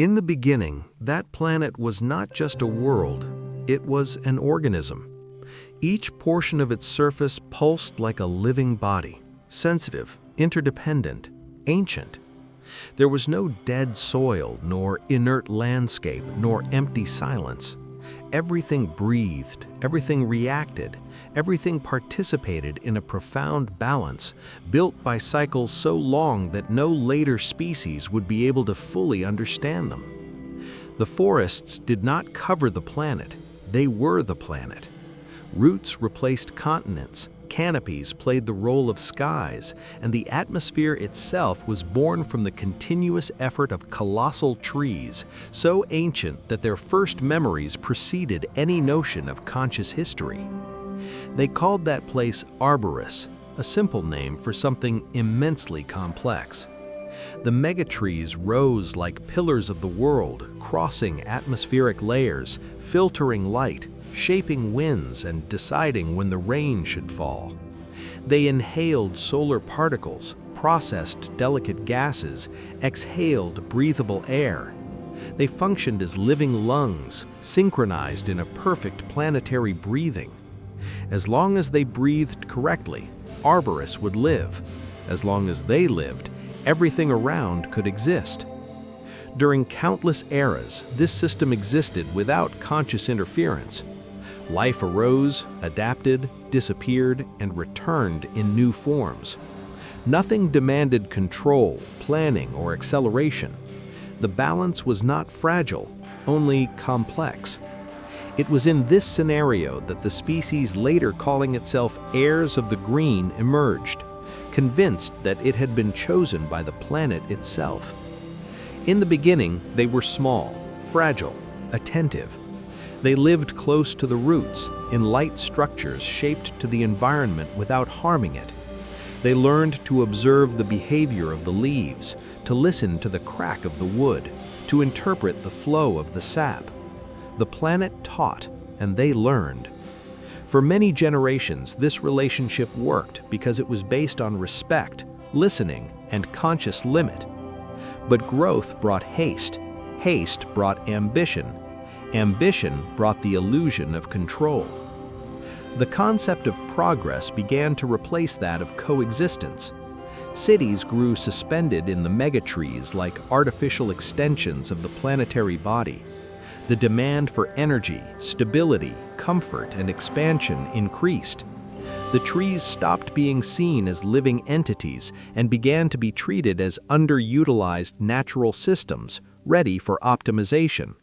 In the beginning, that planet was not just a world, it was an organism. Each portion of its surface pulsed like a living body, sensitive, interdependent, ancient. There was no dead soil, nor inert landscape, nor empty silence. Everything breathed, everything reacted, everything participated in a profound balance, built by cycles so long that no later species would be able to fully understand them. The forests did not cover the planet, they were the planet. Roots replaced continents, canopies played the role of skies, and the atmosphere itself was born from the continuous effort of colossal trees, so ancient that their first memories preceded any notion of conscious history. They called that place Arborus, a simple name for something immensely complex. The megatrees rose like pillars of the world, crossing atmospheric layers, filtering light, shaping winds, and deciding when the rain should fall. They inhaled solar particles, processed delicate gases, exhaled breathable air. They functioned as living lungs, synchronized in a perfect planetary breathing. As long as they breathed correctly, Arborus would live. As long as they lived, everything around could exist. During countless eras, this system existed without conscious interference. Life arose, adapted, disappeared, and returned in new forms. Nothing demanded control, planning, or acceleration. The balance was not fragile, only complex. It was in this scenario that the species later calling itself heirs of the green emerged, convinced that it had been chosen by the planet itself. In the beginning, they were small, fragile, attentive. They lived close to the roots, in light structures shaped to the environment without harming it. They learned to observe the behavior of the leaves, to listen to the crack of the wood, to interpret the flow of the sap. The planet taught, and they learned. For many generations, this relationship worked because it was based on respect, listening, and conscious limit. But growth brought haste. Haste brought ambition. Ambition brought the illusion of control. The concept of progress began to replace that of coexistence. Cities grew suspended in the megatrees like artificial extensions of the planetary body. The demand for energy, stability, comfort, and expansion increased. The trees stopped being seen as living entities and began to be treated as underutilized natural systems, ready for optimization.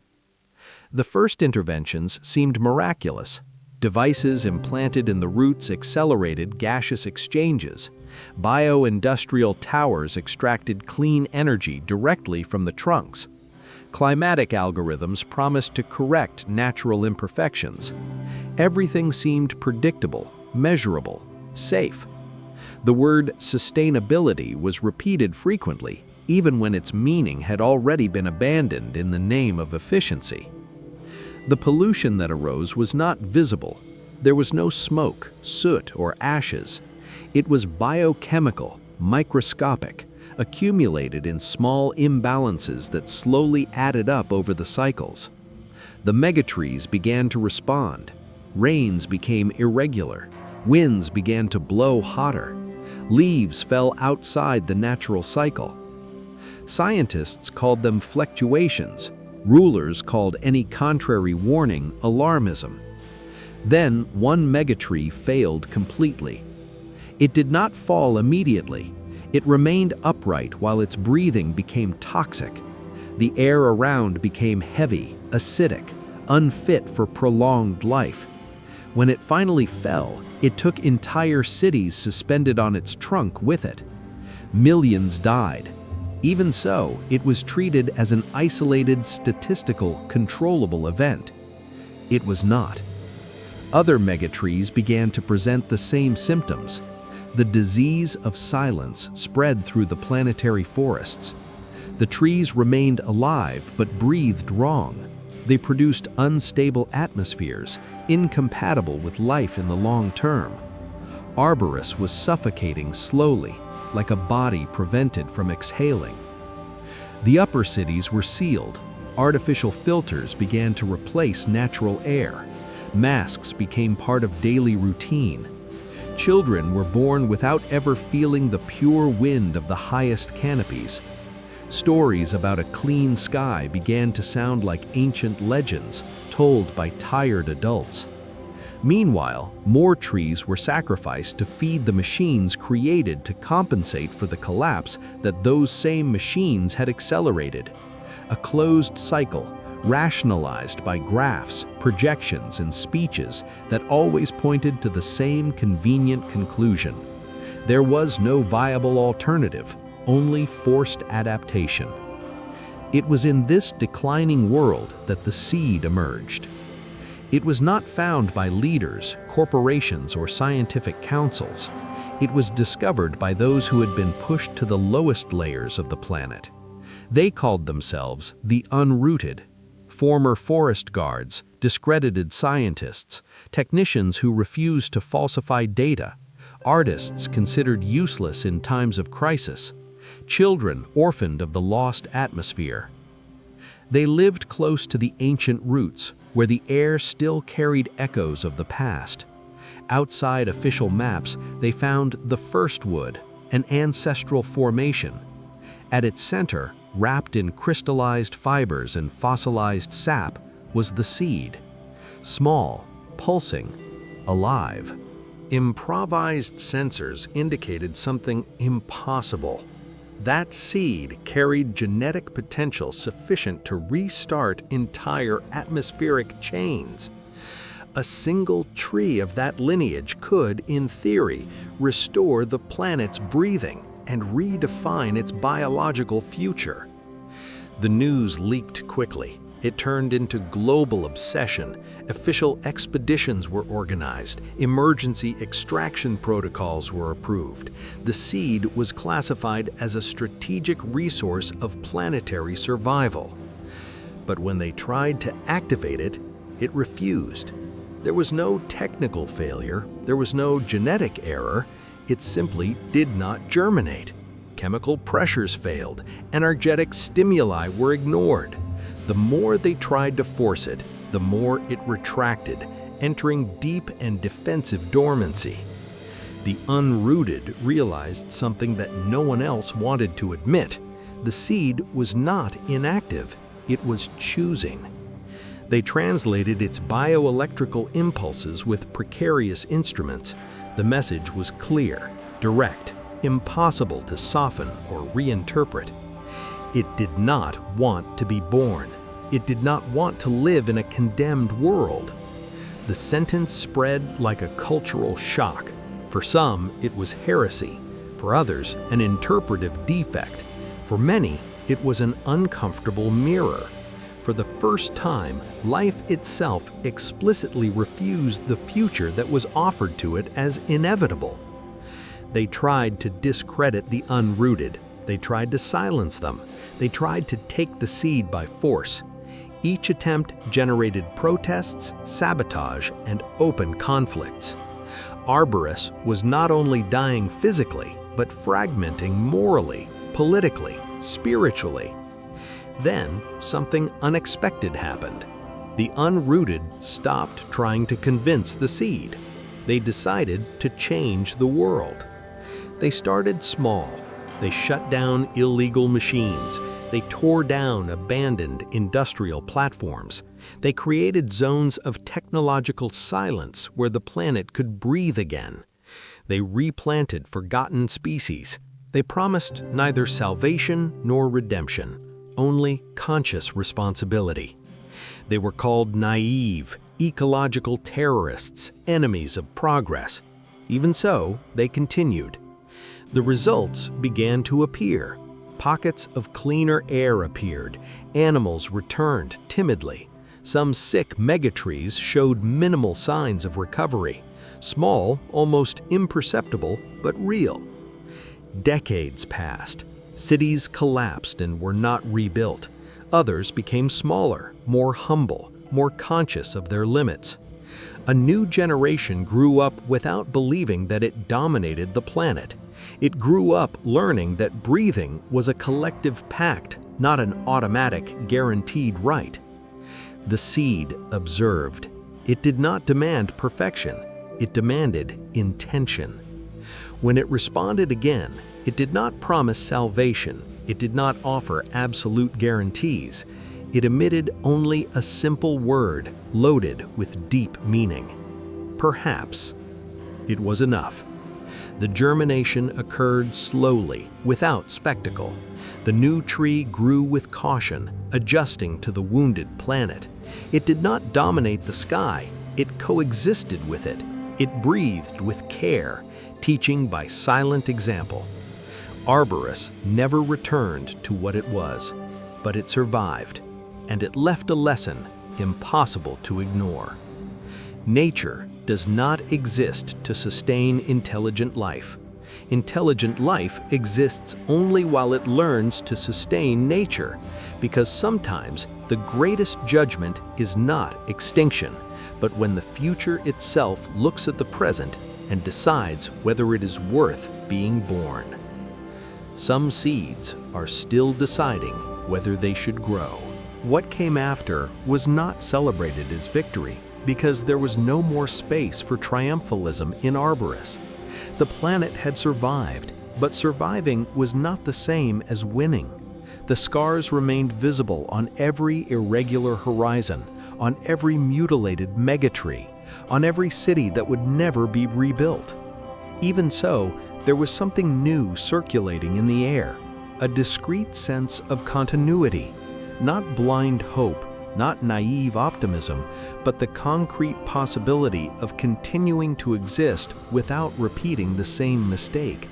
The first interventions seemed miraculous. Devices implanted in the roots accelerated gaseous exchanges. Bio-industrial towers extracted clean energy directly from the trunks. Climatic algorithms promised to correct natural imperfections. Everything seemed predictable, measurable, safe. The word sustainability was repeated frequently, even when its meaning had already been abandoned in the name of efficiency. The pollution that arose was not visible. There was no smoke, soot, or ashes. It was biochemical, microscopic, accumulated in small imbalances that slowly added up over the cycles. The megatrees began to respond. Rains became irregular. Winds began to blow hotter. Leaves fell outside the natural cycle. Scientists called them fluctuations. Rulers called any contrary warning alarmism. Then one megatree failed completely. It did not fall immediately. It remained upright while its breathing became toxic. The air around became heavy, acidic, unfit for prolonged life. When it finally fell, it took entire cities suspended on its trunk with it. Millions died. Even so, it was treated as an isolated, statistical, controllable event. It was not. Other megatrees began to present the same symptoms. The disease of silence spread through the planetary forests. The trees remained alive but breathed wrong. They produced unstable atmospheres, incompatible with life in the long term. Arborus was suffocating slowly, like a body prevented from exhaling. The upper cities were sealed. Artificial filters began to replace natural air. Masks became part of daily routine. Children were born without ever feeling the pure wind of the highest canopies. Stories about a clean sky began to sound like ancient legends told by tired adults. Meanwhile, more trees were sacrificed to feed the machines created to compensate for the collapse that those same machines had accelerated. A closed cycle, rationalized by graphs, projections, and speeches that always pointed to the same convenient conclusion. There was no viable alternative, only forced adaptation. It was in this declining world that the seed emerged. It was not found by leaders, corporations, or scientific councils. It was discovered by those who had been pushed to the lowest layers of the planet. They called themselves the unrooted. Former forest guards, discredited scientists, technicians who refused to falsify data, artists considered useless in times of crisis, children orphaned of the lost atmosphere. They lived close to the ancient roots, where the air still carried echoes of the past. Outside official maps, they found the first wood, an ancestral formation. At its center, wrapped in crystallized fibers and fossilized sap, was the seed. Small, pulsing, alive. Improvised sensors indicated something impossible. That seed carried genetic potential sufficient to restart entire atmospheric chains. A single tree of that lineage could, in theory, restore the planet's breathing and redefine its biological future. The news leaked quickly. It turned into global obsession. Official expeditions were organized. Emergency extraction protocols were approved. The seed was classified as a strategic resource of planetary survival. But when they tried to activate it, it refused. There was no technical failure. There was no genetic error. It simply did not germinate. Chemical pressures failed. Energetic stimuli were ignored. The more they tried to force it, the more it retracted, entering deep and defensive dormancy. The unrooted realized something that no one else wanted to admit. The seed was not inactive, it was choosing. They translated its bioelectrical impulses with precarious instruments. The message was clear, direct, impossible to soften or reinterpret. It did not want to be born. It did not want to live in a condemned world. The sentence spread like a cultural shock. For some, it was heresy. For others, an interpretive defect. For many, it was an uncomfortable mirror. For the first time, life itself explicitly refused the future that was offered to it as inevitable. They tried to discredit the unrooted. They tried to silence them. They tried to take the seed by force. Each attempt generated protests, sabotage, and open conflicts. Arborus was not only dying physically, but fragmenting morally, politically, spiritually. Then, something unexpected happened. The unrooted stopped trying to convince the seed. They decided to change the world. They started small. They shut down illegal machines. They tore down abandoned industrial platforms. They created zones of technological silence where the planet could breathe again. They replanted forgotten species. They promised neither salvation nor redemption, only conscious responsibility. They were called naive, ecological terrorists, enemies of progress. Even so, they continued. The results began to appear. Pockets of cleaner air appeared. Animals returned timidly. Some sick megatrees showed minimal signs of recovery. Small, almost imperceptible, but real. Decades passed. Cities collapsed and were not rebuilt. Others became smaller, more humble, more conscious of their limits. A new generation grew up without believing that it dominated the planet. It grew up learning that breathing was a collective pact, not an automatic, guaranteed right. The seed observed. It did not demand perfection, it demanded intention. When it responded again, it did not promise salvation, it did not offer absolute guarantees. It emitted only a simple word loaded with deep meaning. Perhaps. It was enough. The germination occurred slowly, without spectacle. The new tree grew with caution, adjusting to the wounded planet. It did not dominate the sky, it coexisted with it. It breathed with care, teaching by silent example. Arborus never returned to what it was, but it survived, and it left a lesson impossible to ignore. Nature does not exist to sustain intelligent life. Intelligent life exists only while it learns to sustain nature, because sometimes the greatest judgment is not extinction, but when the future itself looks at the present and decides whether it is worth being born. Some seeds are still deciding whether they should grow. What came after was not celebrated as victory, because there was no more space for triumphalism in Arborus. The planet had survived, but surviving was not the same as winning. The scars remained visible on every irregular horizon, on every mutilated megatree, on every city that would never be rebuilt. Even so, there was something new circulating in the air, a discrete sense of continuity, not blind hope, not naive optimism, but the concrete possibility of continuing to exist without repeating the same mistake.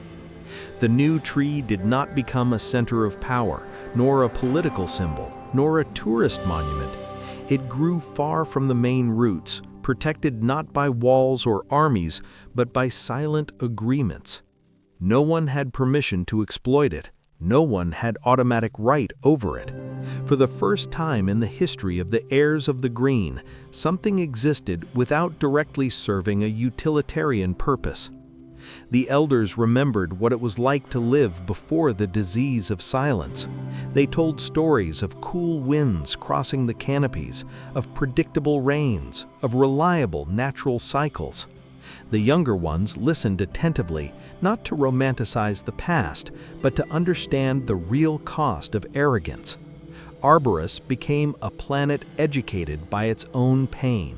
The new tree did not become a center of power, nor a political symbol, nor a tourist monument. It grew far from the main roots, protected not by walls or armies, but by silent agreements. No one had permission to exploit it. No one had automatic right over it. For the first time in the history of the heirs of the green, something existed without directly serving a utilitarian purpose. The elders remembered what it was like to live before the disease of silence. They told stories of cool winds crossing the canopies, of predictable rains, of reliable natural cycles. The younger ones listened attentively, not to romanticize the past, but to understand the real cost of arrogance. Arborus became a planet educated by its own pain.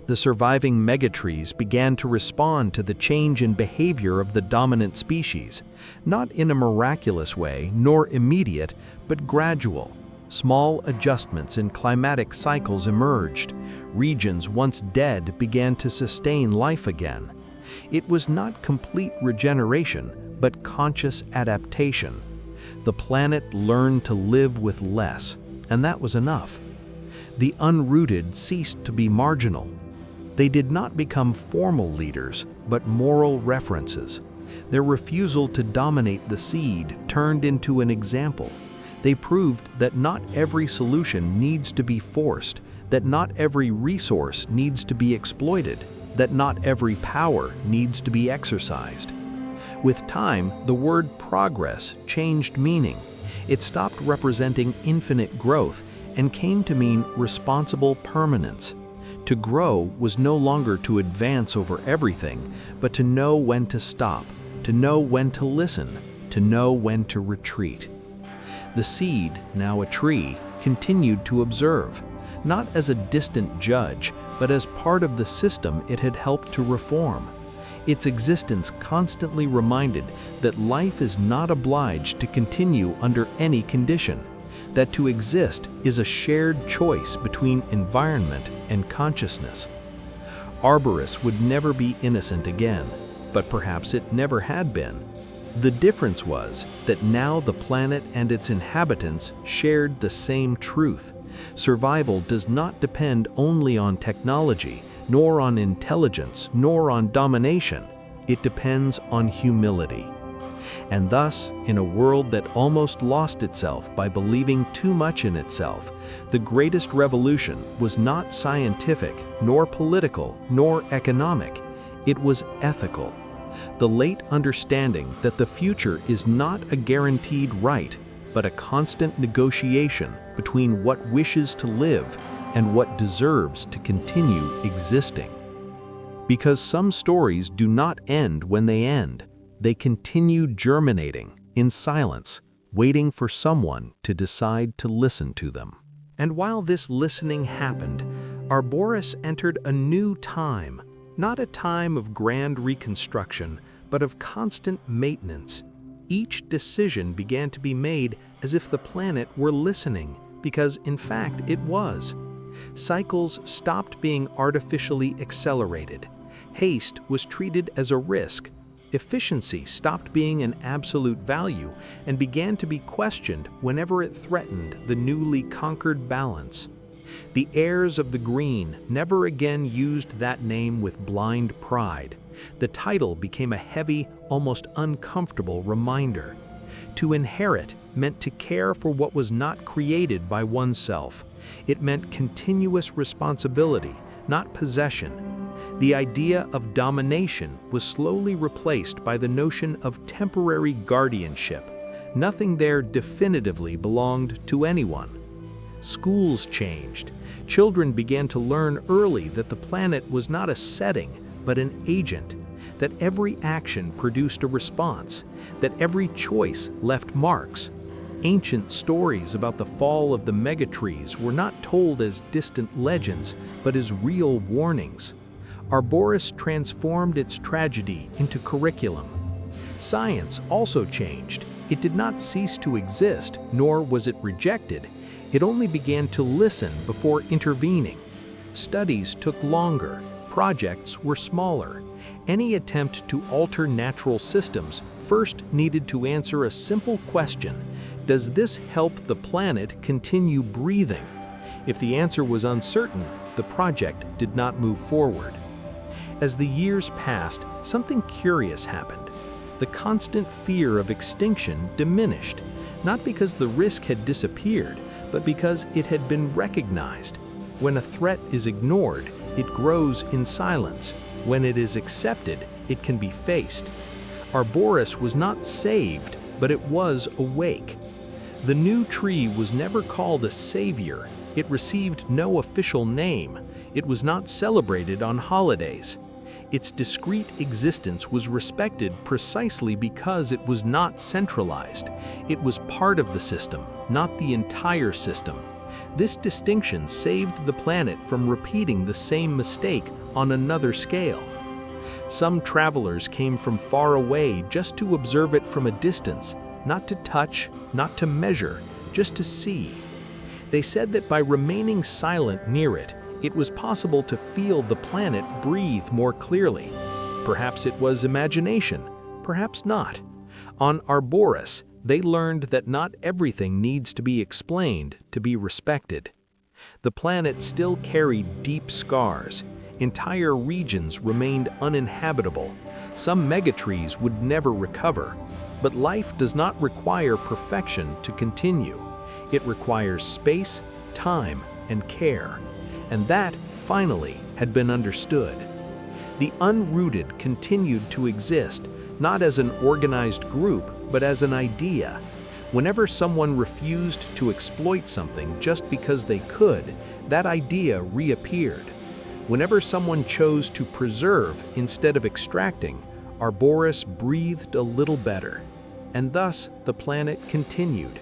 The surviving megatrees began to respond to the change in behavior of the dominant species, not in a miraculous way, nor immediate, but gradual. Small adjustments in climatic cycles emerged. Regions once dead began to sustain life again. It was not complete regeneration, but conscious adaptation. The planet learned to live with less, and that was enough. The unrooted ceased to be marginal. They did not become formal leaders, but moral references. Their refusal to dominate the seed turned into an example. They proved that not every solution needs to be forced, that not every resource needs to be exploited, that not every power needs to be exercised. With time, the word progress changed meaning. It stopped representing infinite growth and came to mean responsible permanence. To grow was no longer to advance over everything, but to know when to stop, to know when to listen, to know when to retreat. The seed, now a tree, continued to observe, not as a distant judge, but as part of the system it had helped to reform. Its existence constantly reminded that life is not obliged to continue under any condition, that to exist is a shared choice between environment and consciousness. Arborus would never be innocent again, but perhaps it never had been. The difference was that now the planet and its inhabitants shared the same truth. Survival does not depend only on technology, nor on intelligence, nor on domination. It depends on humility. And thus, in a world that almost lost itself by believing too much in itself, the greatest revolution was not scientific, nor political, nor economic. It was ethical. The late understanding that the future is not a guaranteed right, but a constant negotiation between what wishes to live and what deserves to continue existing. Because some stories do not end when they end, they continue germinating in silence, waiting for someone to decide to listen to them. And while this listening happened, Arboris entered a new time, not a time of grand reconstruction, but of constant maintenance. Each decision began to be made as if the planet were listening, because in fact it was. Cycles stopped being artificially accelerated. Haste was treated as a risk. Efficiency stopped being an absolute value and began to be questioned whenever it threatened the newly conquered balance. The heirs of the green never again used that name with blind pride. The title became a heavy, almost uncomfortable reminder. To inherit meant to care for what was not created by oneself. It meant continuous responsibility, not possession. The idea of domination was slowly replaced by the notion of temporary guardianship. Nothing there definitively belonged to anyone. Schools changed. Children began to learn early that the planet was not a setting, but an agent, that every action produced a response, that every choice left marks. Ancient stories about the fall of the megatrees were not told as distant legends, but as real warnings. Arboris transformed its tragedy into curriculum. Science also changed. It did not cease to exist, nor was it rejected. It only began to listen before intervening. Studies took longer. Projects were smaller. Any attempt to alter natural systems first needed to answer a simple question: does this help the planet continue breathing? If the answer was uncertain, the project did not move forward. As the years passed, something curious happened. The constant fear of extinction diminished, not because the risk had disappeared, but because it had been recognized. When a threat is ignored, it grows in silence. When it is accepted, it can be faced. Arboris was not saved, but it was awake. The new tree was never called a savior. It received no official name. It was not celebrated on holidays. Its discrete existence was respected precisely because it was not centralized. It was part of the system, not the entire system. This distinction saved the planet from repeating the same mistake on another scale. Some travelers came from far away just to observe it from a distance, not to touch, not to measure, just to see. They said that by remaining silent near it, it was possible to feel the planet breathe more clearly. Perhaps it was imagination, perhaps not. On Arboris, they learned that not everything needs to be explained to be respected. The planet still carried deep scars. Entire regions remained uninhabitable. Some megatrees would never recover. But life does not require perfection to continue. It requires space, time, and care. And that, finally, had been understood. The unrooted continued to exist, not as an organized group, but as an idea. Whenever someone refused to exploit something just because they could, that idea reappeared. Whenever someone chose to preserve instead of extracting, Arboris breathed a little better. And thus, the planet continued,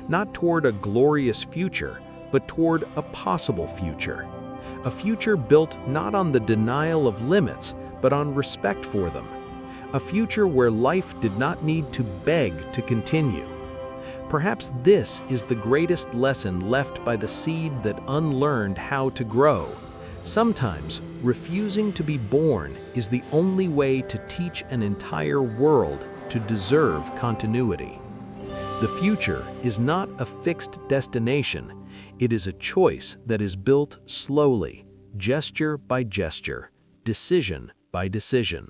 not toward a glorious future, but toward a possible future. A future built not on the denial of limits, but on respect for them. A future where life did not need to beg to continue. Perhaps this is the greatest lesson left by the seed that unlearned how to grow. Sometimes, refusing to be born is the only way to teach an entire world to deserve continuity. The future is not a fixed destination. It is a choice that is built slowly, gesture by gesture, decision by decision.